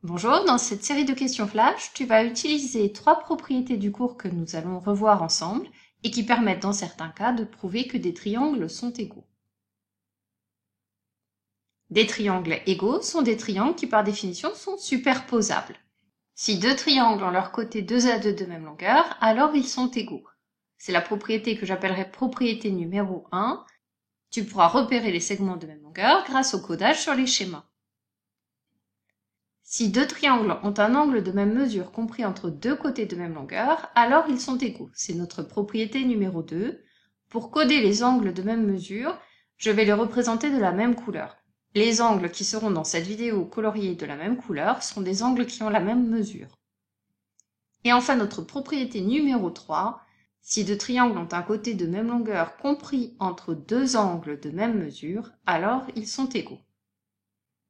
Bonjour, dans cette série de questions flash, tu vas utiliser 3 propriétés du cours que nous allons revoir ensemble et qui permettent dans certains cas de prouver que des triangles sont égaux. Des triangles égaux sont des triangles qui par définition sont superposables. Si deux triangles ont leurs côtés 2 à 2 de même longueur, alors ils sont égaux. C'est la propriété que j'appellerai propriété numéro 1. Tu pourras repérer les segments de même longueur grâce au codage sur les schémas. Si deux triangles ont un angle de même mesure compris entre deux côtés de même longueur, alors ils sont égaux. C'est notre propriété numéro 2. Pour coder les angles de même mesure, je vais les représenter de la même couleur. Les angles qui seront dans cette vidéo coloriés de la même couleur sont des angles qui ont la même mesure. Et enfin notre propriété numéro 3, si deux triangles ont un côté de même longueur compris entre deux angles de même mesure, alors ils sont égaux.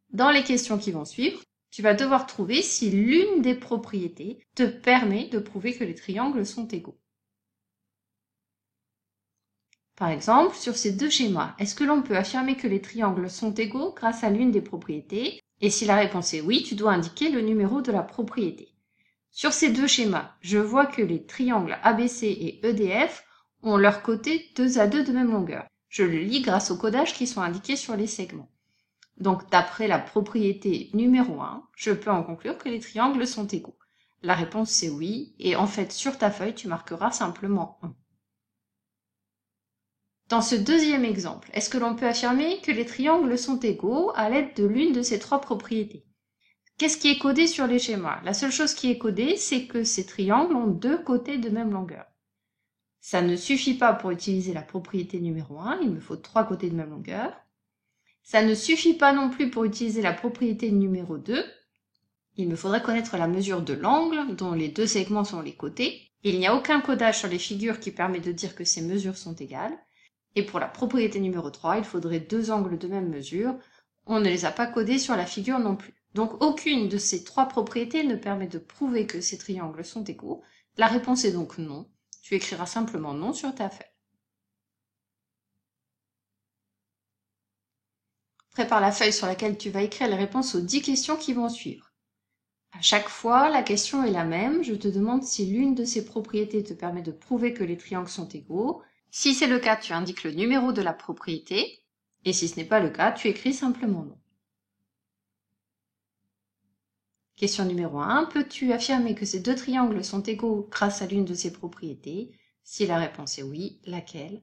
Dans les questions qui vont suivre, tu vas devoir trouver si l'une des propriétés te permet de prouver que les triangles sont égaux. Par exemple, sur ces deux schémas, est-ce que l'on peut affirmer que les triangles sont égaux grâce à l'une des propriétés? Et si la réponse est oui, tu dois indiquer le numéro de la propriété. Sur ces deux schémas, je vois que les triangles ABC et EDF ont leurs côtés 2 à 2 de même longueur. Je le lis grâce aux codages qui sont indiqués sur les segments. Donc, d'après la propriété numéro 1, je peux en conclure que les triangles sont égaux. La réponse c'est oui, et en fait, sur ta feuille, tu marqueras simplement 1. Dans ce deuxième exemple, est-ce que l'on peut affirmer que les triangles sont égaux à l'aide de l'une de ces 3 propriétés? Qu'est-ce qui est codé sur les schémas? La seule chose qui est codée, c'est que ces triangles ont 2 côtés de même longueur. Ça ne suffit pas pour utiliser la propriété numéro 1, il me faut 3 côtés de même longueur. Ça ne suffit pas non plus pour utiliser la propriété numéro 2. Il me faudrait connaître la mesure de l'angle dont les deux segments sont les côtés. Il n'y a aucun codage sur les figures qui permet de dire que ces mesures sont égales. Et pour la propriété numéro 3, il faudrait 2 angles de même mesure. On ne les a pas codés sur la figure non plus. Donc aucune de ces 3 propriétés ne permet de prouver que ces triangles sont égaux. La réponse est donc non. Tu écriras simplement non sur ta feuille. Prépare la feuille sur laquelle tu vas écrire les réponses aux 10 questions qui vont suivre. À chaque fois, la question est la même. Je te demande si l'une de ces propriétés te permet de prouver que les triangles sont égaux. Si c'est le cas, tu indiques le numéro de la propriété. Et si ce n'est pas le cas, tu écris simplement non. Question numéro 1. Peux-tu affirmer que ces deux triangles sont égaux grâce à l'une de ces propriétés? Si la réponse est oui, laquelle?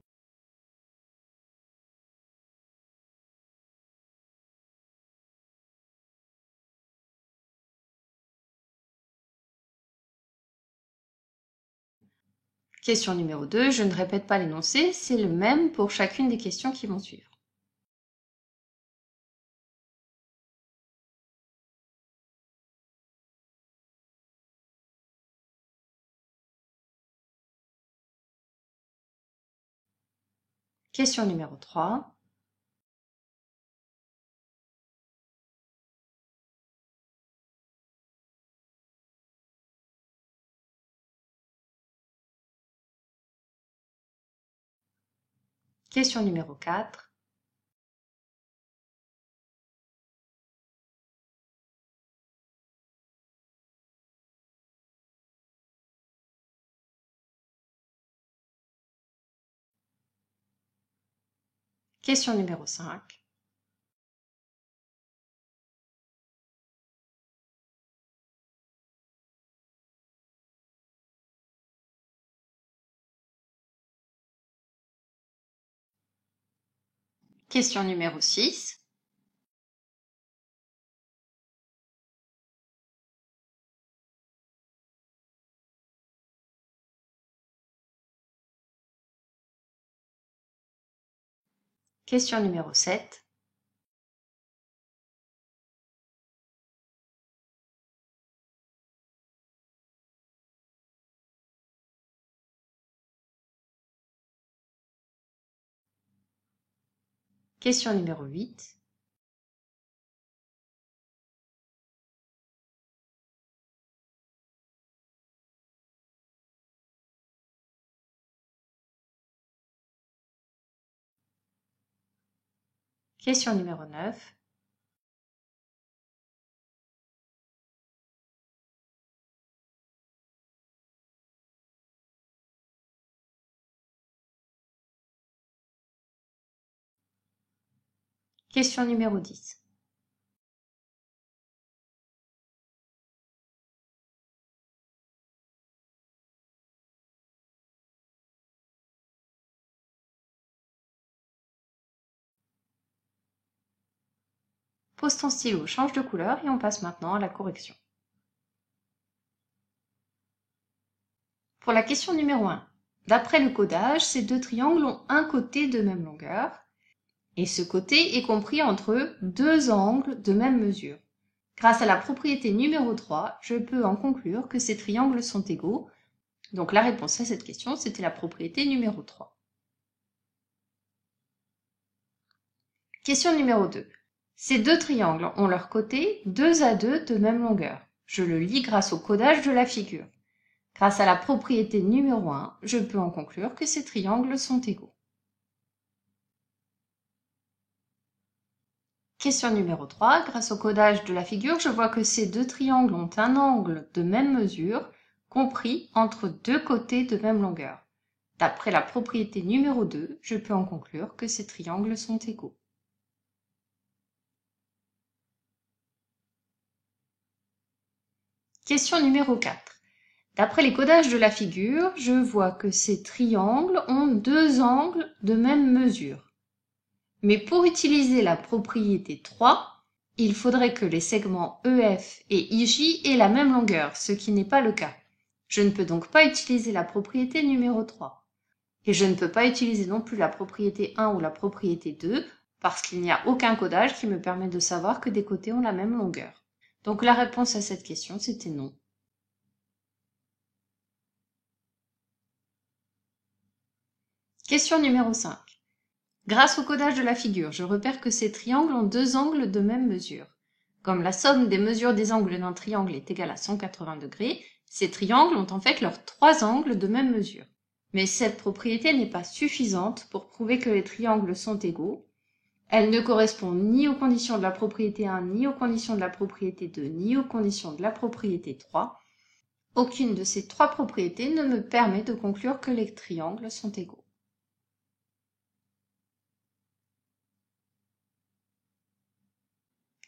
Question numéro 2. Je ne répète pas l'énoncé, c'est le même pour chacune des questions qui vont suivre. Question numéro 3. Question numéro 4. Question numéro 5. Question numéro 6. Question numéro 7. Question numéro 8. Question numéro 9. Question numéro 10. Pose ton stylo, change de couleur et on passe maintenant à la correction. Pour la question numéro 1, d'après le codage, ces deux triangles ont un côté de même longueur et ce côté est compris entre deux angles de même mesure. Grâce à la propriété numéro 3, je peux en conclure que ces triangles sont égaux. Donc la réponse à cette question, c'était la propriété numéro 3. Question numéro 2. Ces deux triangles ont leurs côtés 2 à 2 de même longueur. Je le lis grâce au codage de la figure. Grâce à la propriété numéro 1, je peux en conclure que ces triangles sont égaux. Question numéro 3. Grâce au codage de la figure, je vois que ces deux triangles ont un angle de même mesure, compris entre deux côtés de même longueur. D'après la propriété numéro 2, je peux en conclure que ces triangles sont égaux. Question numéro 4. D'après les codages de la figure, je vois que ces triangles ont deux angles de même mesure. Mais pour utiliser la propriété 3, il faudrait que les segments EF et IJ aient la même longueur, ce qui n'est pas le cas. Je ne peux donc pas utiliser la propriété numéro 3. Et je ne peux pas utiliser non plus la propriété 1 ou la propriété 2, parce qu'il n'y a aucun codage qui me permet de savoir que des côtés ont la même longueur. Donc la réponse à cette question, c'était non. Question numéro 5. Grâce au codage de la figure, je repère que ces triangles ont deux angles de même mesure. Comme la somme des mesures des angles d'un triangle est égale à 180 degrés, ces triangles ont en fait leurs trois angles de même mesure. Mais cette propriété n'est pas suffisante pour prouver que les triangles sont égaux. Elle ne correspond ni aux conditions de la propriété 1, ni aux conditions de la propriété 2, ni aux conditions de la propriété 3. Aucune de ces trois propriétés ne me permet de conclure que les triangles sont égaux.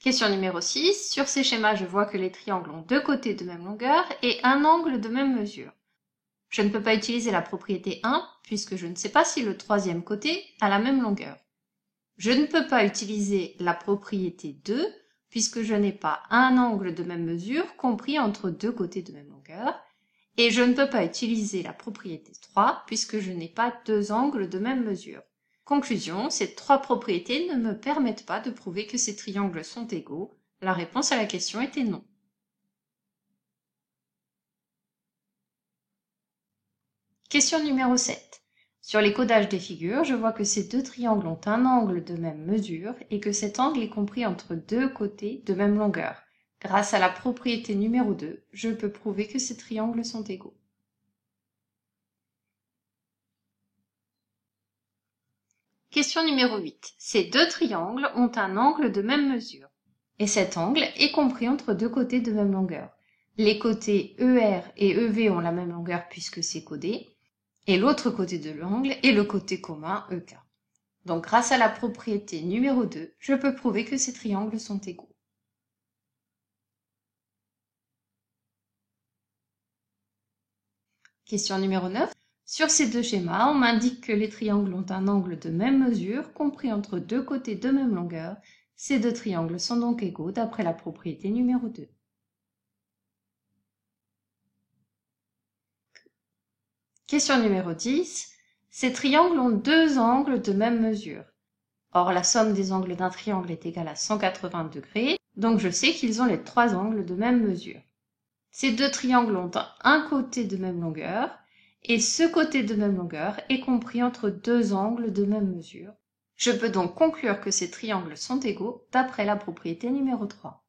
Question numéro 6. Sur ces schémas, je vois que les triangles ont deux côtés de même longueur et un angle de même mesure. Je ne peux pas utiliser la propriété 1 puisque je ne sais pas si le troisième côté a la même longueur. Je ne peux pas utiliser la propriété 2 puisque je n'ai pas un angle de même mesure compris entre deux côtés de même longueur. Et je ne peux pas utiliser la propriété 3 puisque je n'ai pas deux angles de même mesure. Conclusion, ces trois propriétés ne me permettent pas de prouver que ces triangles sont égaux. La réponse à la question était non. Question numéro 7. Sur les codages des figures, je vois que ces deux triangles ont un angle de même mesure et que cet angle est compris entre deux côtés de même longueur. Grâce à la propriété numéro 2, je peux prouver que ces triangles sont égaux. Question numéro 8. Ces deux triangles ont un angle de même mesure. Et cet angle est compris entre deux côtés de même longueur. Les côtés ER et EV ont la même longueur puisque c'est codé. Et l'autre côté de l'angle est le côté commun EK. Donc grâce à la propriété numéro 2, je peux prouver que ces triangles sont égaux. Question numéro 9. Sur ces deux schémas, on m'indique que les triangles ont un angle de même mesure, compris entre deux côtés de même longueur. Ces deux triangles sont donc égaux d'après la propriété numéro 2. Question numéro 10. Ces triangles ont deux angles de même mesure. Or, la somme des angles d'un triangle est égale à 180 degrés, donc je sais qu'ils ont les trois angles de même mesure. Ces deux triangles ont un côté de même longueur, et ce côté de même longueur est compris entre deux angles de même mesure. Je peux donc conclure que ces triangles sont égaux d'après la propriété numéro 3.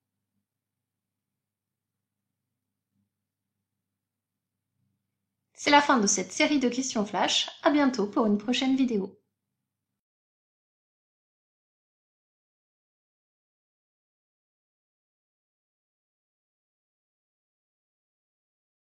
C'est la fin de cette série de questions flash. À bientôt pour une prochaine vidéo.